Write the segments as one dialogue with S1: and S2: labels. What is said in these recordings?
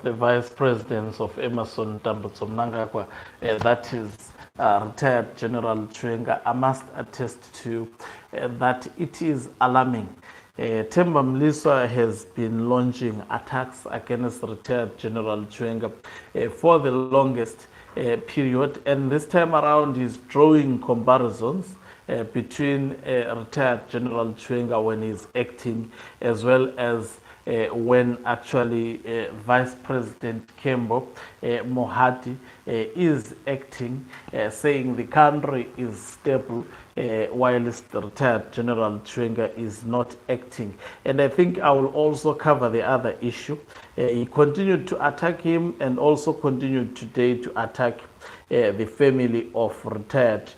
S1: the vice presidents of Emerson Mnangagwa, that is retired General Chiwenga, I must attest to that it is alarming. Temba Mliswa has been launching attacks against retired General Chiwenga for the longest period, and this time around he's drawing comparisons between retired General Chiwenga when he's acting, as well as when actually Vice President Kembo Mohadi is acting, saying the country is stable, whilst the retired General Chiwenga is not acting. And I think I will also cover the other issue. He continued to attack him and also continued today to attack the family of retired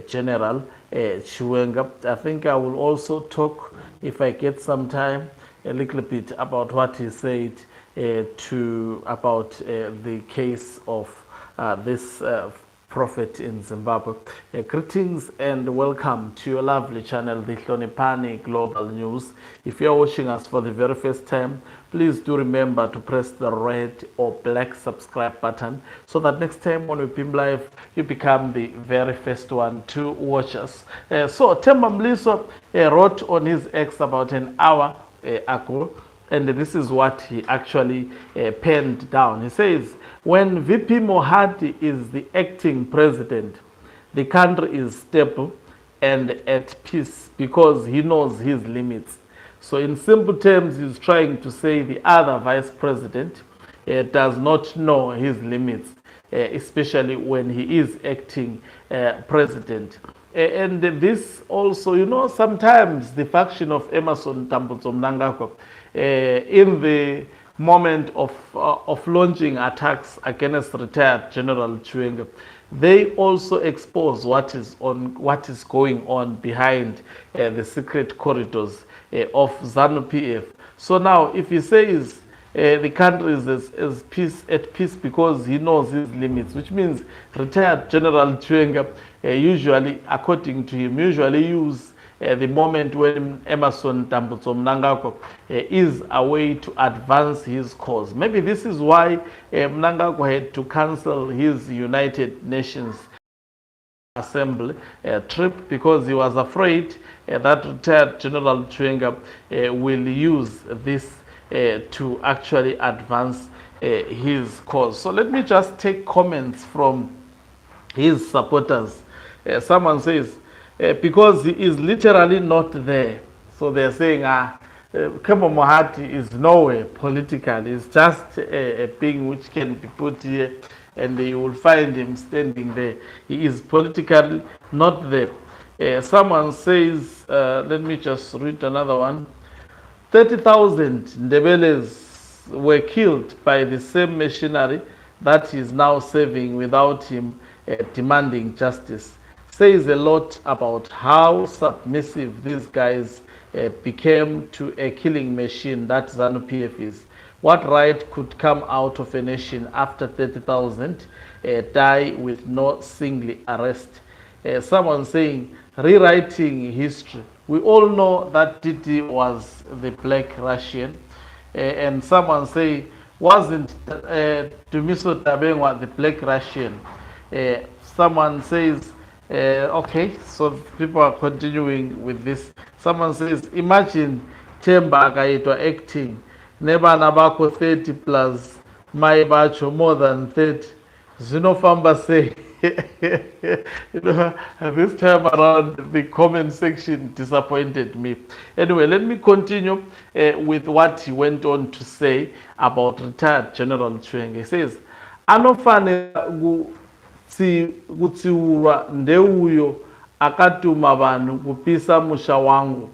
S1: General Chiwenga. I think I will also talk, if I get some time, a little bit about what he said about the case of this prophet in Zimbabwe. Greetings and welcome to your lovely channel, the Hlonipani Global News. If you're watching us for the very first time, please do remember to press the red or black subscribe button so that next time when we beam live, you become the very first one to watch us. So Temba Mliswa wrote on his X about an hour ago, and this is what he actually penned down. He says, when VP Mohadi is the acting president, the country is stable and at peace because he knows his limits. So in simple terms, he's trying to say the other vice president does not know his limits, especially when he is acting president. And this also, sometimes the faction of Emerson Mnangagwa, in the moment of launching attacks against retired General Chiwenga, they also expose what is going on behind the secret corridors of ZANU PF. So now, if he says the country is at peace because he knows his limits, which means retired General Chiwenga usually, according to him, use the moment when Emerson Mnangagwa is away to advance his cause. Maybe this is why Mnangagwa had to cancel his United Nations Assembly trip, because he was afraid that retired General Chiwenga will use this to actually advance his cause. So let me just take comments from his supporters. Someone says, because he is literally not there. So they're saying, Kembo Mohadi is nowhere politically. It's just a thing which can be put here and you will find him standing there. He is politically not there. Someone says, let me just read another one. 30,000 Ndebeles were killed by the same machinery that is now serving without him demanding justice. Says a lot about how submissive these guys became to a killing machine that ZANU PF is. What right could come out of a nation after 30,000 die with no single arrest? Someone saying, rewriting history. We all know that Titi was the Black Russian. And someone say, wasn't Dumiso Tabengwa the Black Russian? Someone says, okay, so people are continuing with this. Someone says, imagine Temba akaitwa acting, neba nabako 30 plus, my bacho more than 30. Zinofamba say, this time around the comment section disappointed me. Anyway, let me continue with what he went on to say about retired General Chiwenga. He says, anofane kutsiura ndeuyo akatuma vanhu kupisa musha wangu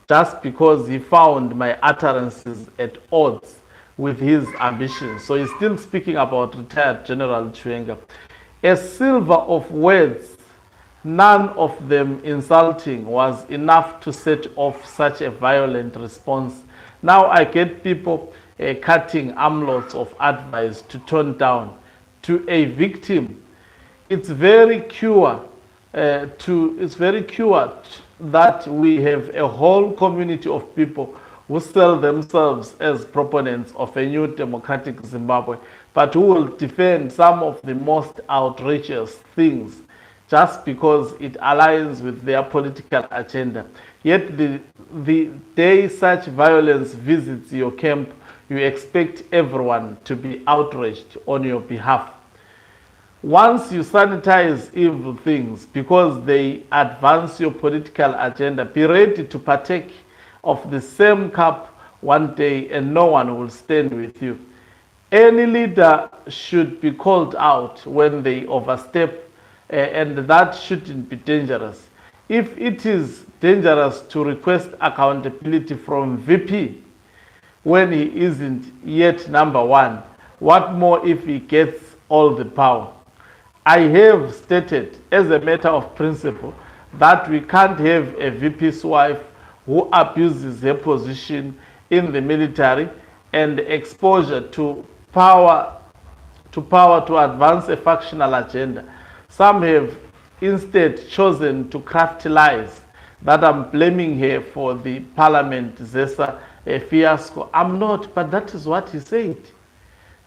S1: just because he found my utterances at odds with his ambitions. So he's still speaking about retired General Chiwenga. A silver of words, none of them insulting, was enough to set off such a violent response. Now I get people cutting armlots of advice to tone down. To a victim, it's very cure that we have a whole community of people who sell themselves as proponents of a new democratic Zimbabwe, but who will defend some of the most outrageous things just because it aligns with their political agenda. Yet the day such violence visits your camp, you expect everyone to be outraged on your behalf. Once you sanitize evil things because they advance your political agenda, be ready to partake of the same cup one day and no one will stand with you. Any leader should be called out when they overstep, and that shouldn't be dangerous. If it is dangerous to request accountability from VP when he isn't yet number one, what more if he gets all the power? I have stated as a matter of principle that we can't have a VP's wife who abuses her position in the military and exposure to power to advance a factional agenda. Some have instead chosen to craft lies that I'm blaming her for the Parliament Zesa fiasco. I'm not, but that is what he said.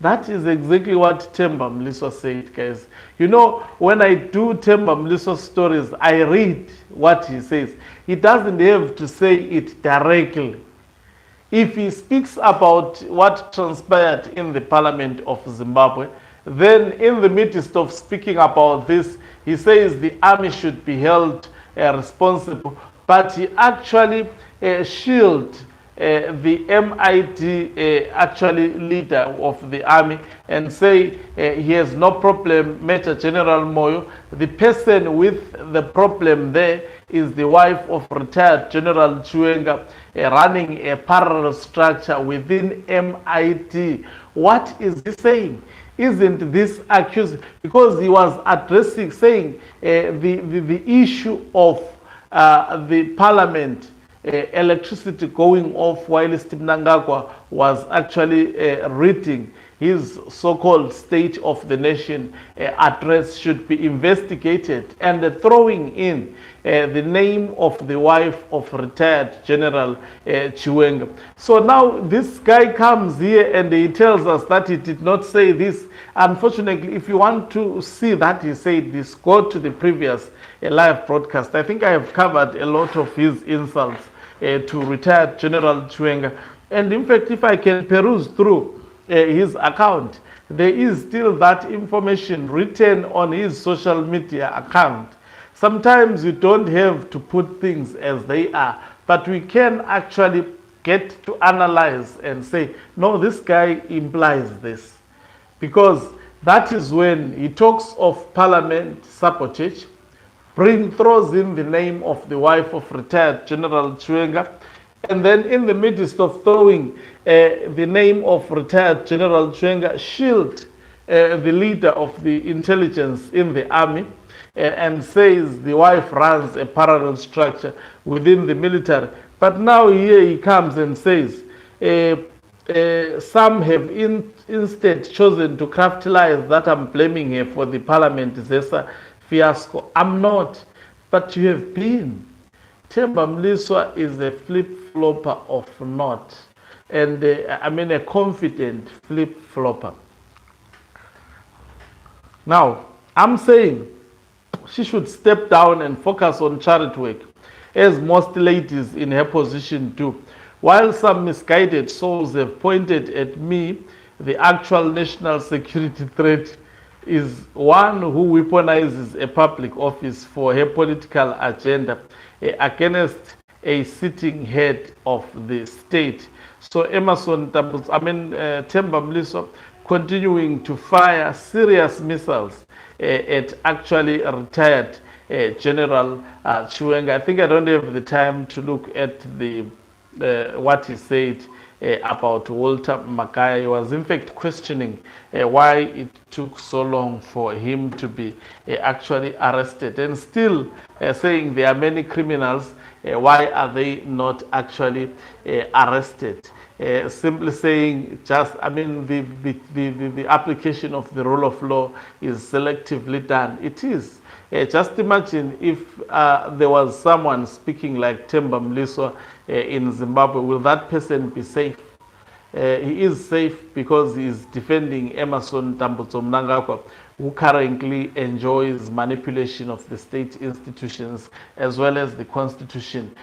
S1: That is exactly what Temba Mliswa said, guys. You know, when I do Temba Mliswa stories, I read what he says. He doesn't have to say it directly. If he speaks about what transpired in the Parliament of Zimbabwe, then in the midst of speaking about this, he says the army should be held responsible, but he actually shielded the MID actually leader of the army and say he has no problem, Major General Moyo. The person with the problem there is the wife of retired General Chiwenga running a parallel structure within MID. What is he saying? Isn't this accused? Because he was addressing, saying the issue of the parliament electricity going off while Steve Mnangagwa was actually reading his so-called State of the Nation address should be investigated, and throwing in the name of the wife of retired General Chiwenga. So now this guy comes here and he tells us that he did not say this. Unfortunately, if you want to see that he said this, go to the previous live broadcast. I think I have covered a lot of his insults to retired General Chiwenga. And in fact, if I can peruse through his account, there is still that information written on his social media account. Sometimes you don't have to put things as they are, but we can actually get to analyze and say, no, this guy implies this. Because that is when he talks of parliament sabotage, throws in the name of the wife of retired General Chiwenga, and then in the midst of throwing the name of retired General Chiwenga, shield the leader of the intelligence in the army, and says the wife runs a parallel structure within the military. But now here he comes and says, some have instead chosen to craft lies that I'm blaming her for the Parliament Zesa fiasco. I'm not, but you have been. Temba Mliswa is a flip-flopper of not, and I mean a confident flip-flopper. Now, I'm saying she should step down and focus on charity work, as most ladies in her position do. While some misguided souls have pointed at me, the actual national security threat is one who weaponizes a public office for her political agenda against a sitting head of the state. So Temba Mliswa continuing to fire serious missiles at actually retired General Chiwenga. I think I don't have the time to look at the what he said about Walter Makaya. He was in fact questioning why it took so long for him to be actually arrested, and still saying there are many criminals, why are they not actually arrested? Simply saying just, I mean, the application of the rule of law is selectively done. It is. Just imagine if there was someone speaking like Temba Mliswa in Zimbabwe, will that person be safe? He is safe because he is defending Emerson Tambutso Mnangagwa, who currently enjoys manipulation of the state institutions as well as the constitution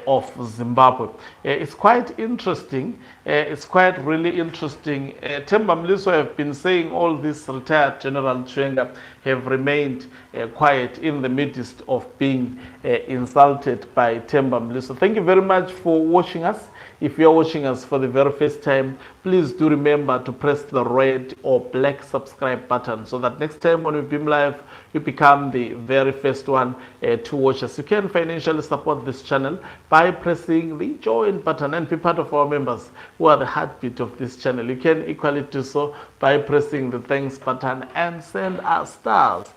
S1: of Zimbabwe. It's quite interesting. It's quite really interesting. Temba Mliswa have been saying all this. Retired General Chiwenga have remained quiet in the midst of being insulted by Temba Mliswa. Thank you very much for watching us. If you're watching us for the very first time, please do remember to press the red or black subscribe button so that next time when we beam live, you become the very first one to watch us. You can financially support this channel by pressing the join button and be part of our members who are the heartbeat of this channel. You can equally do so by pressing the thanks button and send us stars.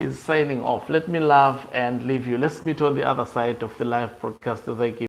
S1: Is signing off. Let me love and leave you. Let's meet on the other side of the live broadcast as I give